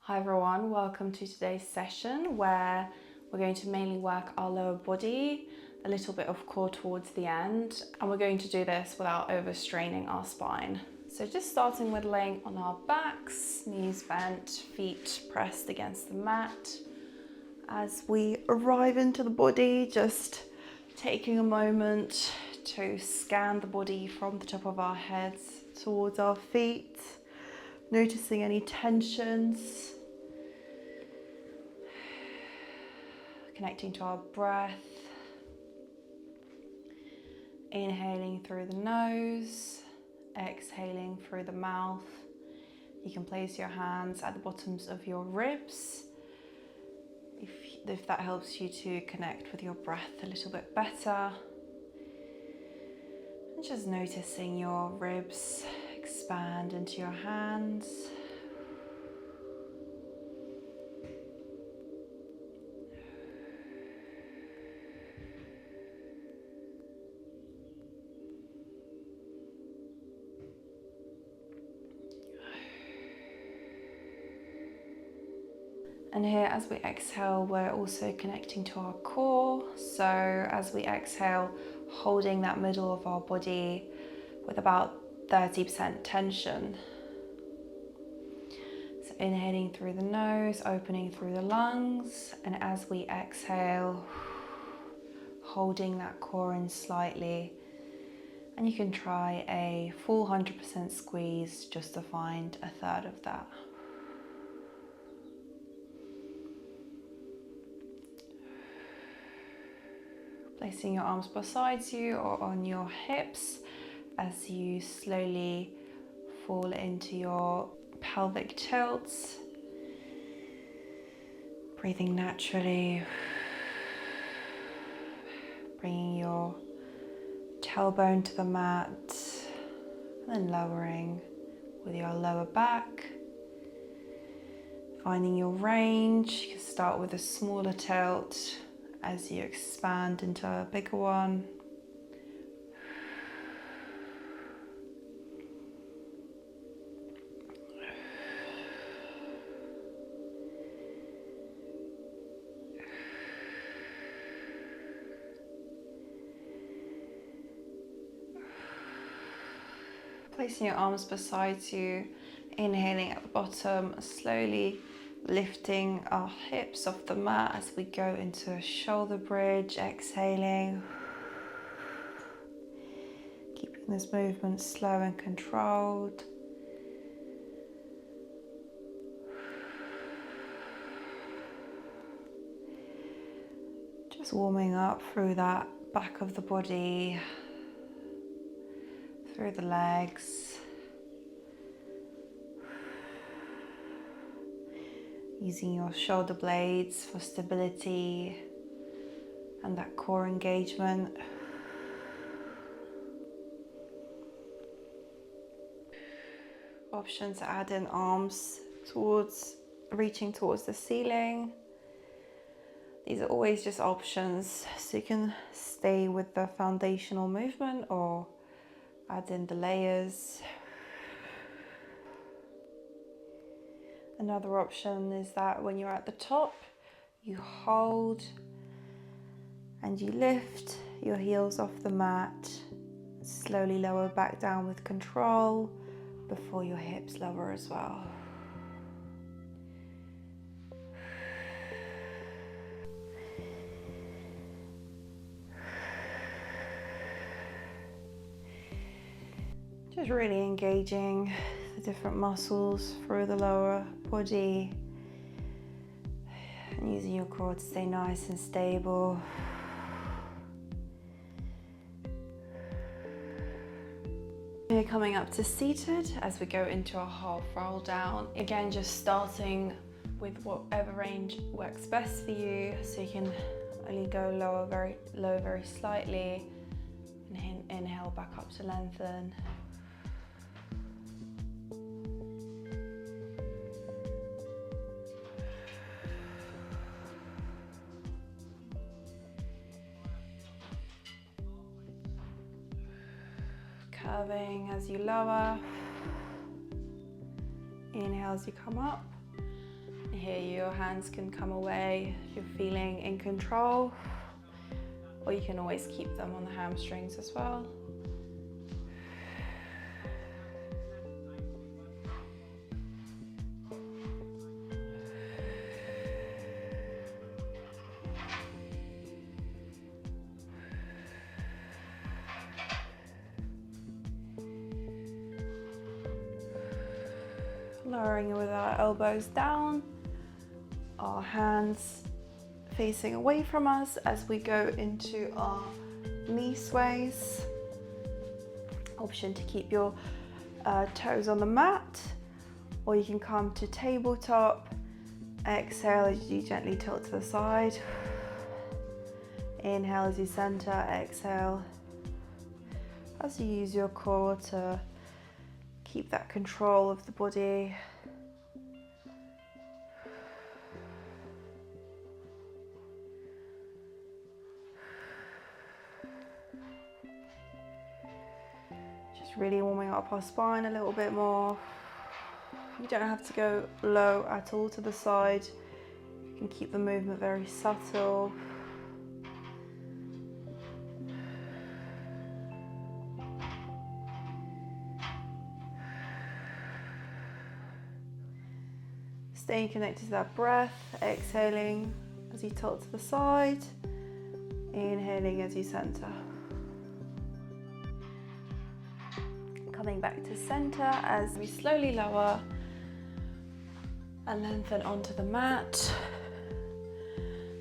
Hi everyone, welcome to today's session where we're going to mainly work our lower body, a little bit of core towards the end, and we're going to do this without overstraining our spine. So just starting with laying on our backs, knees bent, feet pressed against the mat. As we arrive into the body, just taking a moment to scan the body from the top of our heads towards our feet, noticing any tensions, connecting to our breath, inhaling through the nose, exhaling through the mouth. You can place your hands at the bottoms of your ribs if that helps you to connect with your breath a little bit better. And just noticing your ribs expand into your hands. And here, as we exhale, we're also connecting to our core. So as we exhale, holding that middle of our body with about 30% tension. So inhaling through the nose, opening through the lungs, and as we exhale, holding that core in slightly. And you can try a full 100% squeeze just to find a third of that. Placing your arms beside you or on your hips as you slowly fall into your pelvic tilts. Breathing naturally. Bringing your tailbone to the mat and then lowering with your lower back. Finding your range. You can start with a smaller tilt as you expand into a bigger one. Placing your arms beside you, inhaling at the bottom, slowly lifting our hips off the mat as we go into a shoulder bridge, exhaling. Keeping this movement slow and controlled. Just warming up through that back of the body, through the legs. Using your shoulder blades for stability and that core engagement. Option to add in arms reaching towards the ceiling. These are always just options, so you can stay with the foundational movement or add in the layers. Another option is that when you're at the top, you hold and you lift your heels off the mat, slowly lower back down with control before your hips lower as well. Just really engaging the different muscles through the lower body and using your core to stay nice and stable. We're coming up to seated as we go into our half roll down. Again, just starting with whatever range works best for you. So you can only go low very slightly, and inhale back up to lengthen. Curving as you lower. Inhale as you come up, here, your hands can come away if you're feeling in control, or you can always keep them on the hamstrings as well. Lowering with our elbows down, our hands facing away from us as we go into our knee sways. Option to keep your toes on the mat, or you can come to tabletop. Exhale as you gently tilt to the side. Inhale as you center, exhale as you use your core to keep that control of the body. Just really warming up our spine a little bit more. You don't have to go low at all to the side. You can keep the movement very subtle. Staying connected to that breath, exhaling as you tilt to the side, inhaling as you center. Coming back to center as we slowly lower and lengthen onto the mat.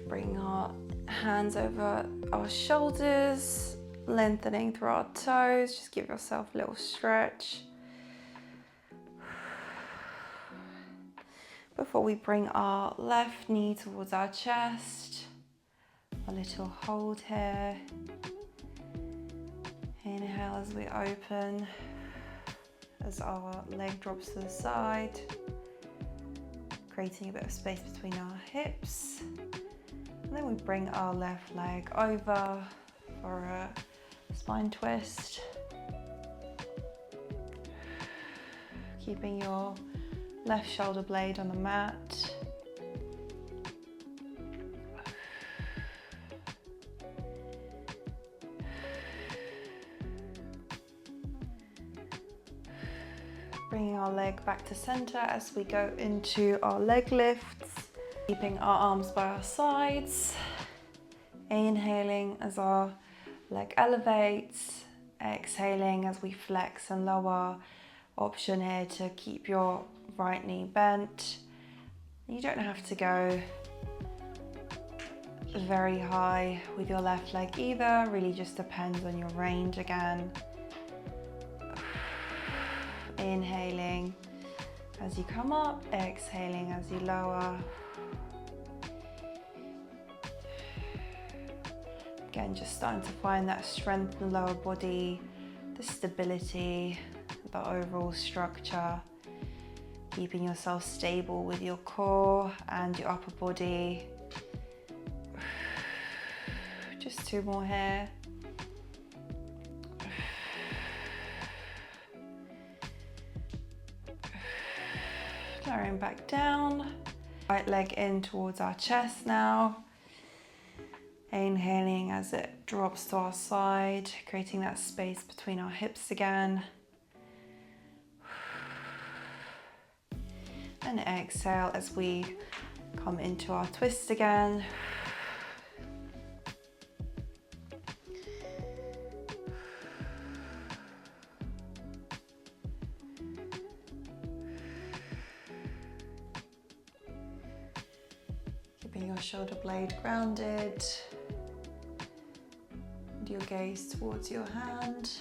Bring our hands over our shoulders, lengthening through our toes. Just give yourself a little stretch. Before we bring our left knee towards our chest, a little hold here. Inhale as we open, as our leg drops to the side, creating a bit of space between our hips. And then we bring our left leg over for a spine twist. Keeping your left shoulder blade on the mat. Bringing our leg back to center as we go into our leg lifts. Keeping our arms by our sides. Inhaling as our leg elevates. Exhaling as we flex and lower. Option here to keep your right knee bent. You don't have to go very high with your left leg either. Really just depends on your range again. Inhaling as you come up, exhaling as you lower. Again, just starting to find that strength in the lower body, the stability, the overall structure. Keeping yourself stable with your core and your upper body. Just two more here. Lowering back down. Right leg in towards our chest now. Inhaling as it drops to our side, creating that space between our hips again. And exhale as we come into our twist again. Keeping your shoulder blade grounded. And your gaze towards your hand.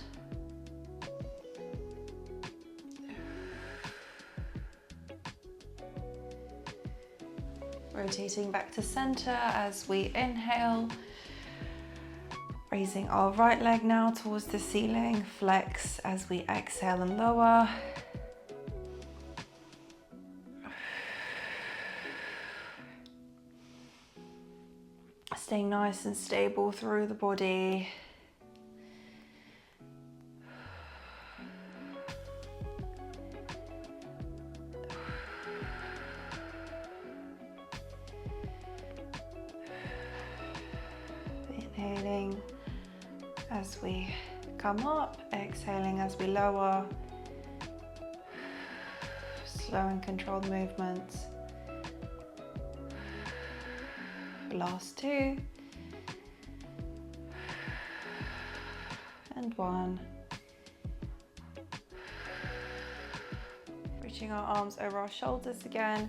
Rotating back to center as we inhale. Raising our right leg now towards the ceiling. Flex as we exhale and lower. Staying nice and stable through the body. Inhaling as we come up, exhaling as we lower. Slow and controlled movements. Last 2. And 1. Reaching our arms over our shoulders again.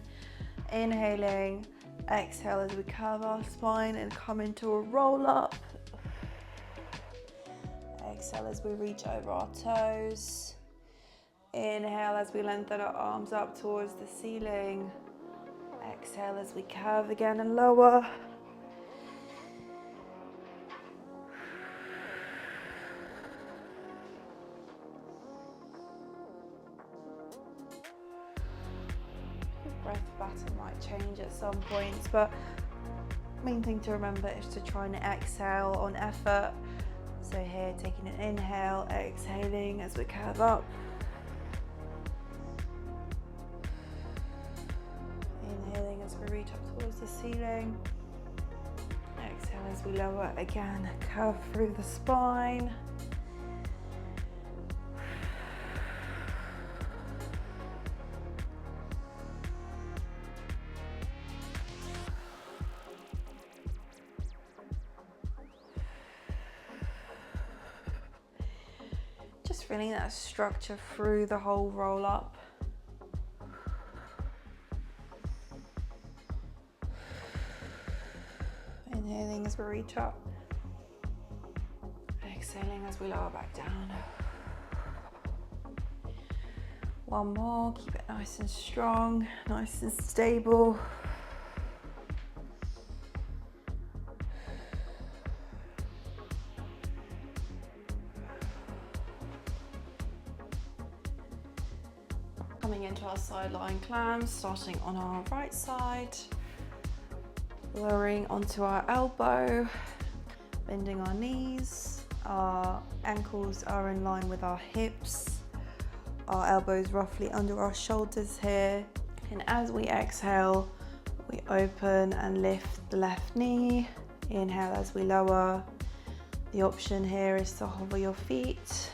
Inhaling, exhale as we curve our spine and come into a roll up. Exhale as we reach over our toes. Inhale as we lengthen our arms up towards the ceiling. Exhale as we curve again and lower. Breath pattern might change at some points, but main thing to remember is to try and exhale on effort. So here, taking an inhale, exhaling as we curve up. Inhaling as we reach up towards the ceiling. Exhale as we lower again, curve through the spine. Just feeling that structure through the whole roll up. Inhaling as we reach up. Exhaling as we lower back down. One more, keep it nice and strong, nice and stable. Coming into our side lying clams, starting on our right side, lowering onto our elbow, bending our knees, our ankles are in line with our hips, our elbows roughly under our shoulders here, and as we exhale, we open and lift the left knee. Inhale as we lower. The option here is to hover your feet.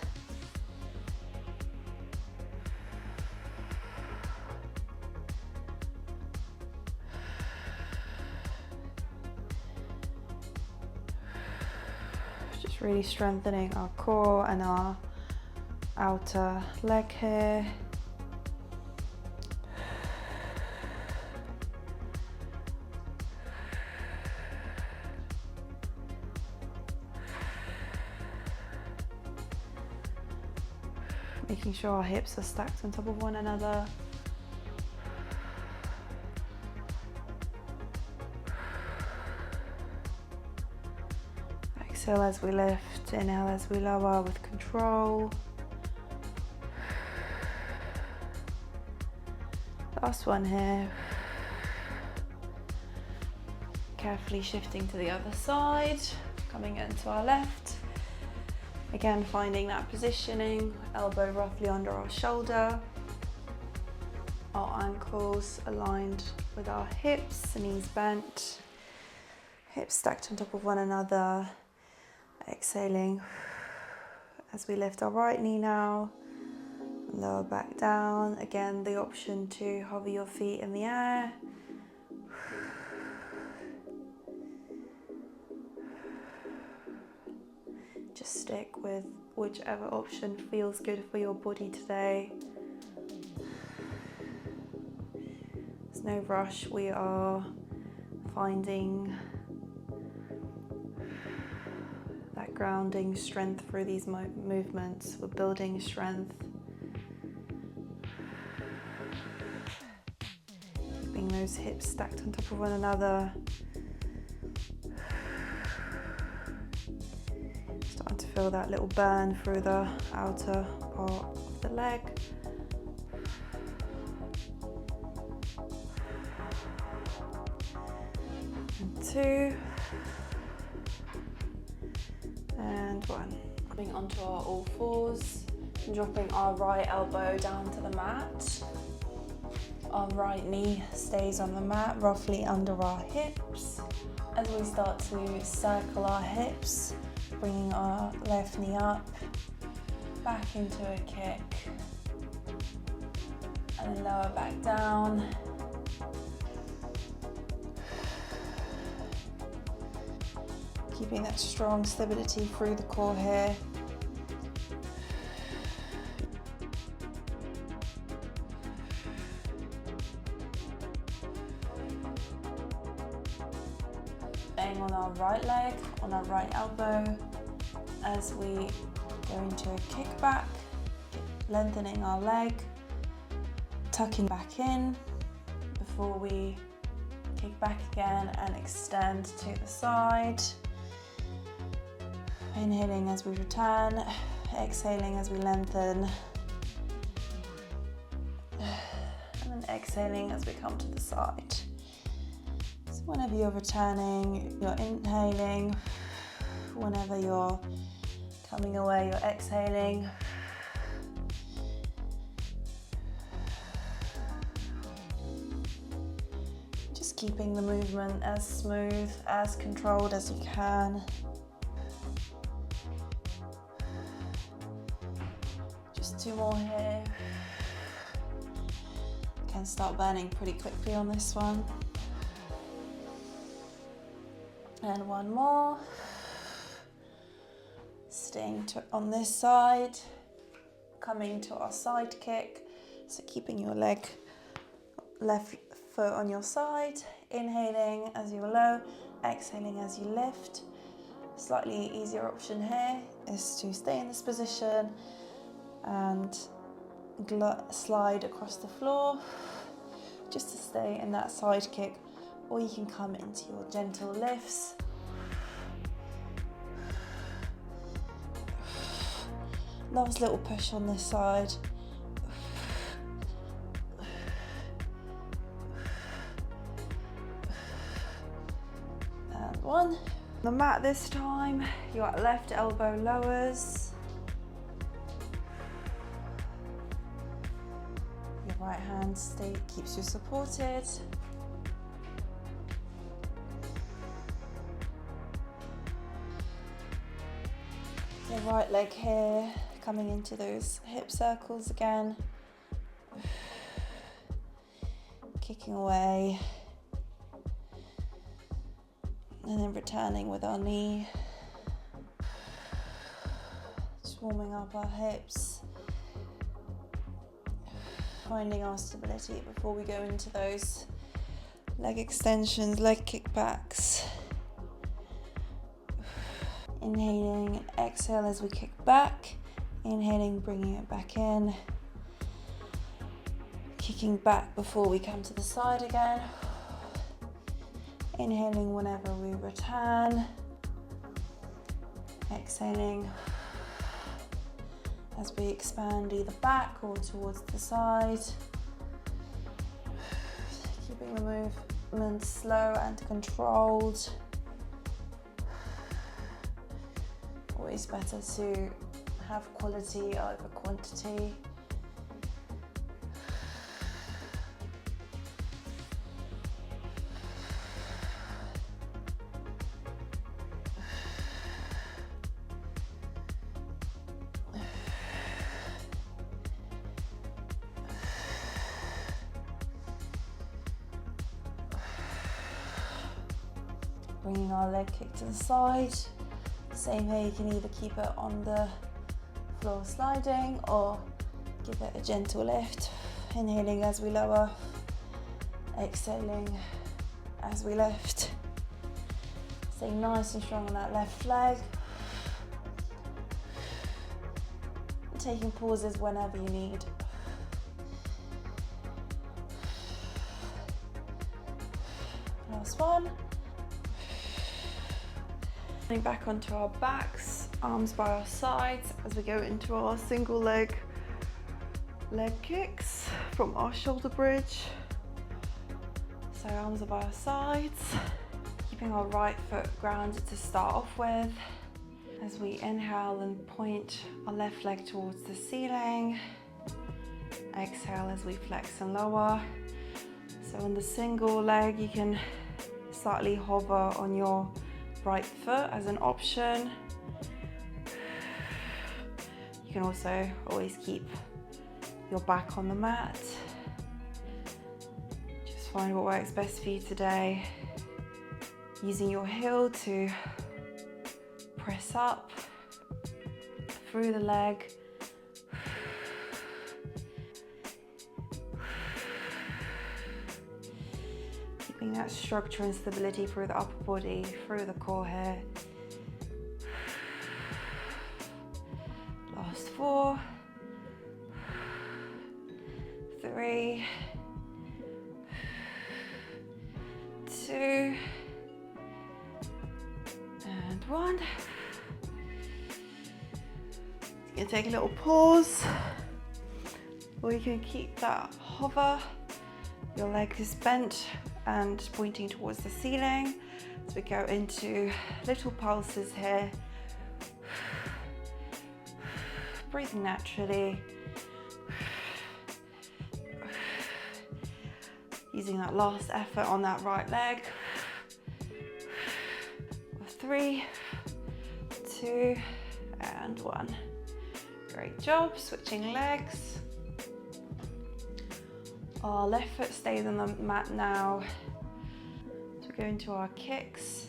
Really strengthening our core and our outer leg here. Making sure our hips are stacked on top of one another. Exhale as we lift, inhale as we lower with control. Last one here. Carefully shifting to the other side, coming into our left. Again, finding that positioning, elbow roughly under our shoulder. Our ankles aligned with our hips, knees bent. Hips stacked on top of one another. Exhaling as we lift our right knee now, lower back down. Again, the option to hover your feet in the air. Just stick with whichever option feels good for your body today. There's no rush, we are finding that grounding strength through these movements. We're building strength. Keeping those hips stacked on top of one another. Starting to feel that little burn through the outer part of the leg. And 2. And 1. Coming onto our all fours and dropping our right elbow down to the mat. our right knee stays on the mat, roughly under our hips. As we start to circle our hips, bringing our left knee up, back into a kick, and then lower back down. Keeping that strong stability through the core here. Staying on our right leg, on our right elbow, as we go into a kickback, lengthening our leg, tucking back in before we kick back again and extend to the side. Inhaling as we return, exhaling as we lengthen, and then exhaling as we come to the side. So whenever you're returning, you're inhaling. Whenever you're coming away, you're exhaling. Just keeping the movement as smooth, as controlled as you can. Just 2 more here. Can start burning pretty quickly on this one. And 1 more. Staying on this side, coming to our side kick. So keeping your left foot on your side, inhaling as you low, exhaling as you lift. Slightly easier option here is to stay in this position and slide across the floor just to stay in that side kick, or you can come into your gentle lifts. Last little push on this side. And 1. On the mat this time, your left elbow lowers. Your right hand keeps you supported. The right leg here, coming into those hip circles again. Kicking away. And then returning with our knee. Just warming up our hips. Finding our stability before we go into those leg extensions, leg kickbacks. Inhaling and exhale as we kick back. Inhaling, bringing it back in. Kicking back before we come to the side again. Inhaling whenever we return. Exhaling as we expand either back or towards the side. Keeping the movement slow and controlled. Always better to have quality over quantity. Bringing our leg kick to the side. Same here, you can either keep it on the floor sliding or give it a gentle lift. Inhaling as we lower, exhaling as we lift. Staying nice and strong on that left leg. Taking pauses whenever you need. Last one. Coming back onto our backs, arms by our sides as we go into our single leg kicks from our shoulder bridge. So arms are by our sides, keeping our right foot grounded to start off with. As we inhale and point our left leg towards the ceiling. Exhale as we flex and lower. So on the single leg, you can slightly hover on your right foot as an option. You can also always keep your back on the mat. Just find what works best for you today. Using your heel to press up through the leg. Keeping that structure and stability through the upper body, through the core here. Last 4, 3, 2, and 1. You can take a little pause, or you can keep that hover. Your leg is bent and pointing towards the ceiling. So we go into little pulses here. Breathing naturally. Using that last effort on that right leg. 3, 2, and 1. Great job. Switching legs. Our left foot stays on the mat now. So we go into our kicks.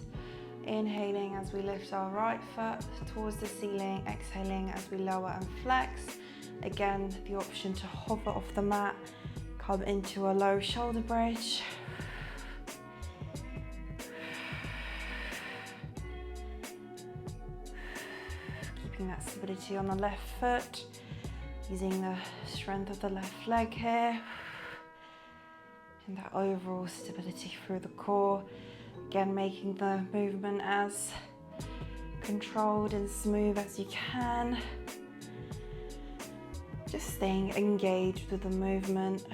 Inhaling as we lift our right foot towards the ceiling, exhaling as we lower and flex. Again, the option to hover off the mat, come into a low shoulder bridge. Keeping that stability on the left foot, using the strength of the left leg here. And that overall stability through the core. Again, making the movement as controlled and smooth as you can. Just staying engaged with the movement.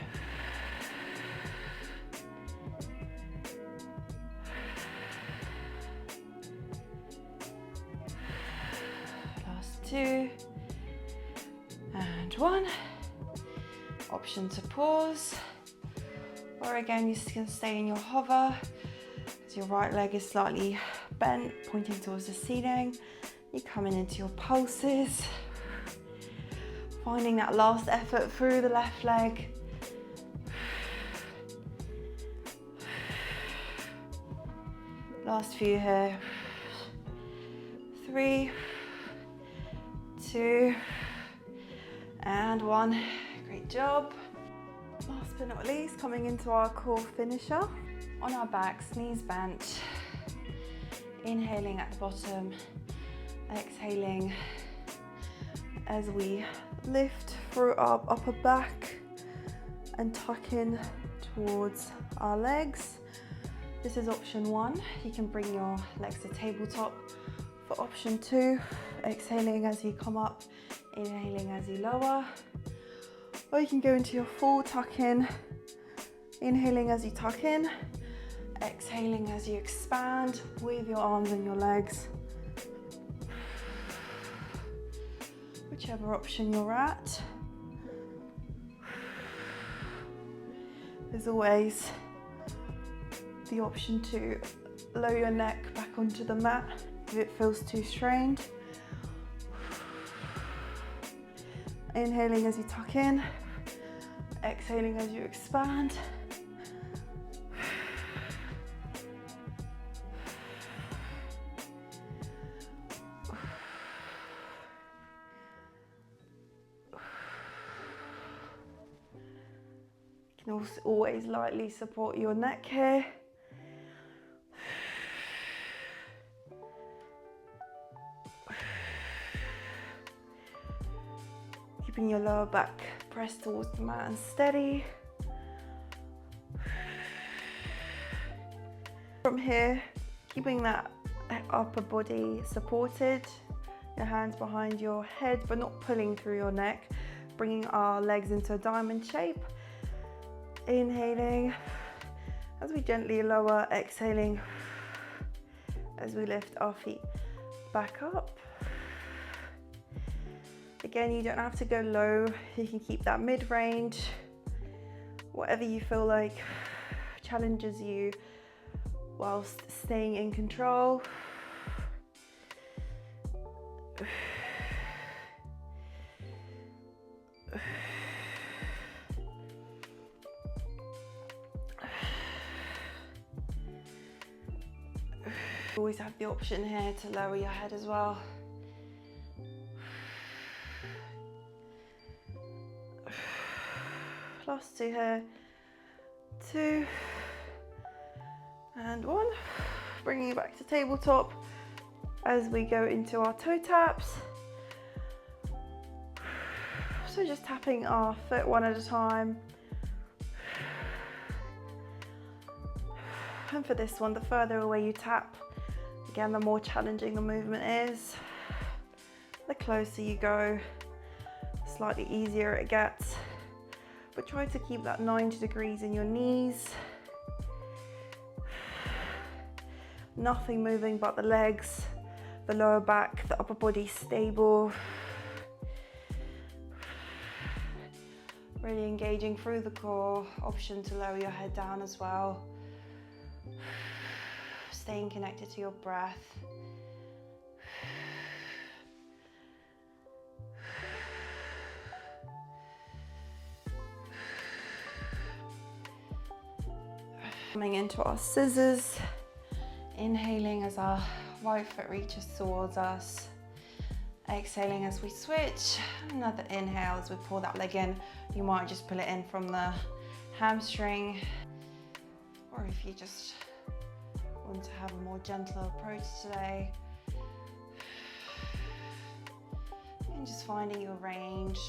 Last 2, and 1. Option to pause. Or again, you can stay in your hover. Your right leg is slightly bent, pointing towards the ceiling. You're coming into your pulses. Finding that last effort through the left leg. Last few here. 3, 2, and 1. Great job. Last but not least, coming into our core finisher. On our backs, knees bent, inhaling at the bottom, exhaling as we lift through our upper back and tuck in towards our legs. This is option 1. You can bring your legs to tabletop. For option 2, exhaling as you come up, inhaling as you lower. Or you can go into your full tuck in, inhaling as you tuck in, exhaling as you expand with your arms and your legs. Whichever option you're at. There's always the option to lower your neck back onto the mat if it feels too strained. Inhaling as you tuck in, exhaling as you expand. You can also always lightly support your neck here. Keeping your lower back pressed towards the mat and steady. From here, keeping that upper body supported, your hands behind your head but not pulling through your neck, bringing our legs into a diamond shape. Inhaling as we gently lower, exhaling as we lift our feet back up. Again, you don't have to go low, you can keep that mid-range, whatever you feel like challenges you whilst staying in control. You always have the option here to lower your head as well. Last two here. 2 and 1. Bringing it back to tabletop as we go into our toe taps. So just tapping our foot one at a time. And for this one, the further away you tap, again, the more challenging the movement is. The closer you go, slightly easier it gets. But try to keep that 90 degrees in your knees. Nothing moving but the legs, the lower back, the upper body stable. Really engaging through the core. Option to lower your head down as well. Staying connected to your breath. Coming into our scissors. Inhaling as our right foot reaches towards us. Exhaling as we switch. Another inhale as we pull that leg in. You might just pull it in from the hamstring. Or if you just want to have a more gentle approach today. And just finding your range.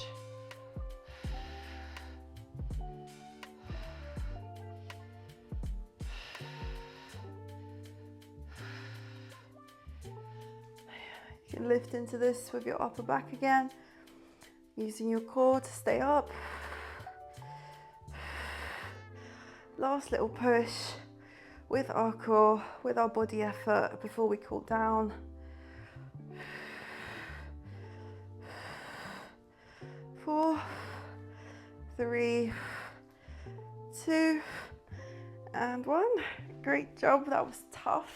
You can lift into this with your upper back again, using your core to stay up. Last little push with our core, with our body effort before we cool down. 4, 3, 2, and 1. Great job, that was tough.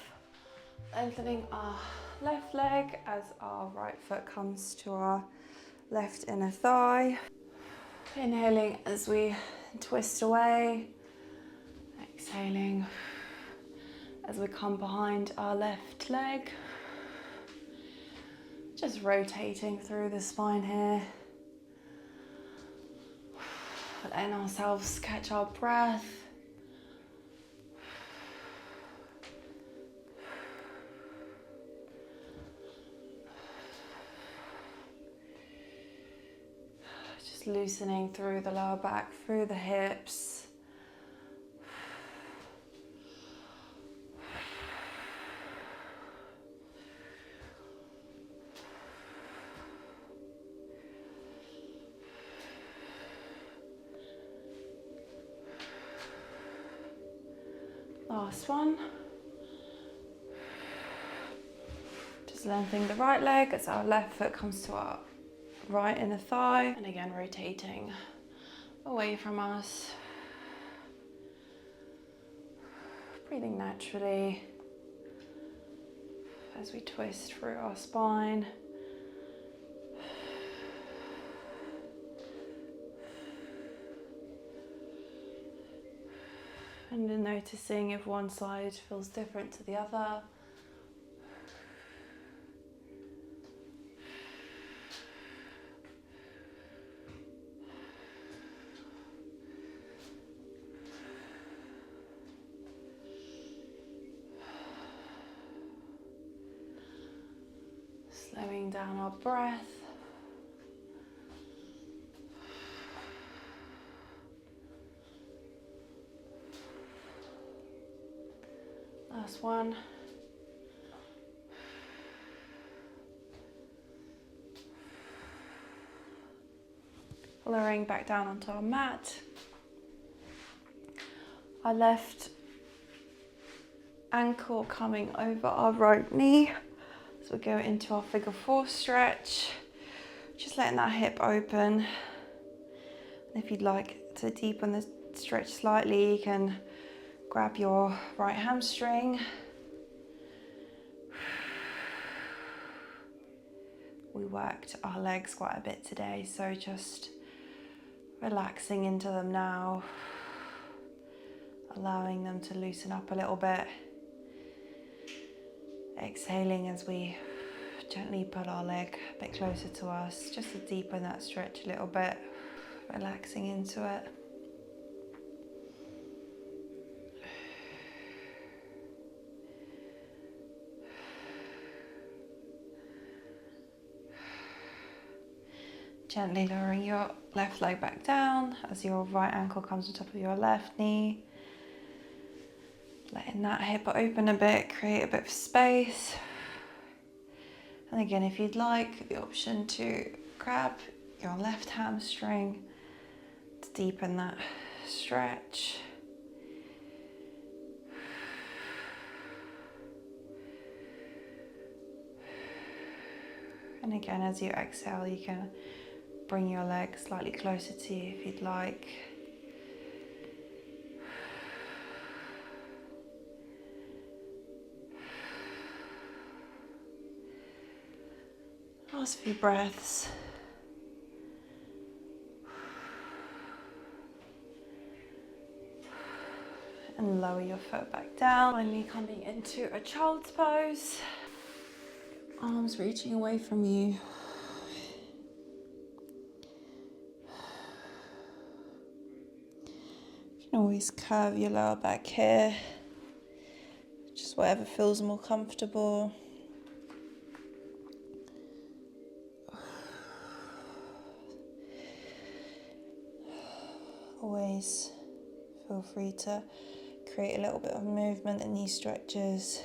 Lengthening our left leg as our right foot comes to our left inner thigh. Inhaling as we twist away. Exhaling as we come behind our left leg. Just rotating through the spine here. Letting ourselves catch our breath. Just loosening through the lower back, through the hips. Last one. Just lengthening the right leg as our left foot comes to our right inner thigh. And again, rotating away from us. Breathing naturally as we twist through our spine. And then noticing if one side feels different to the other. Slowing down our breath. Last one. Lowering back down onto our mat. Our left ankle coming over our right knee. So we go into our figure 4 stretch. Just letting that hip open. And if you'd like to deepen the stretch slightly, you can Grab your right hamstring. We worked our legs quite a bit today, so just relaxing into them now, allowing them to loosen up a little bit. Exhaling as we gently pull our leg a bit closer to us, just to deepen that stretch a little bit, relaxing into it. Gently lowering your left leg back down as your right ankle comes on top of your left knee. Letting that hip open a bit, create a bit of space. And again, if you'd like, the option to grab your left hamstring to deepen that stretch. And again, as you exhale, you can bring your leg slightly closer to you if you'd like. Last few breaths. And lower your foot back down. Finally coming into a child's pose. Arms reaching away from you. You can always curve your lower back here. Just whatever feels more comfortable. Always feel free to create a little bit of movement in these stretches.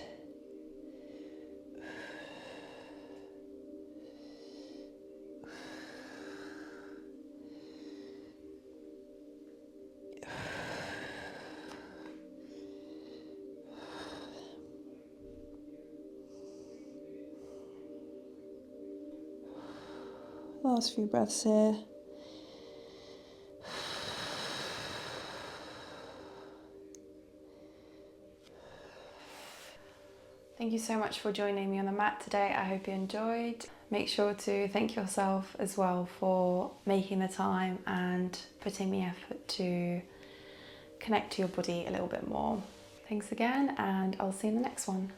Last few breaths here. Thank you so much for joining me on the mat today. I hope you enjoyed. Make sure to thank yourself as well for making the time and putting the effort to connect to your body a little bit more. Thanks again, and I'll see you in the next one.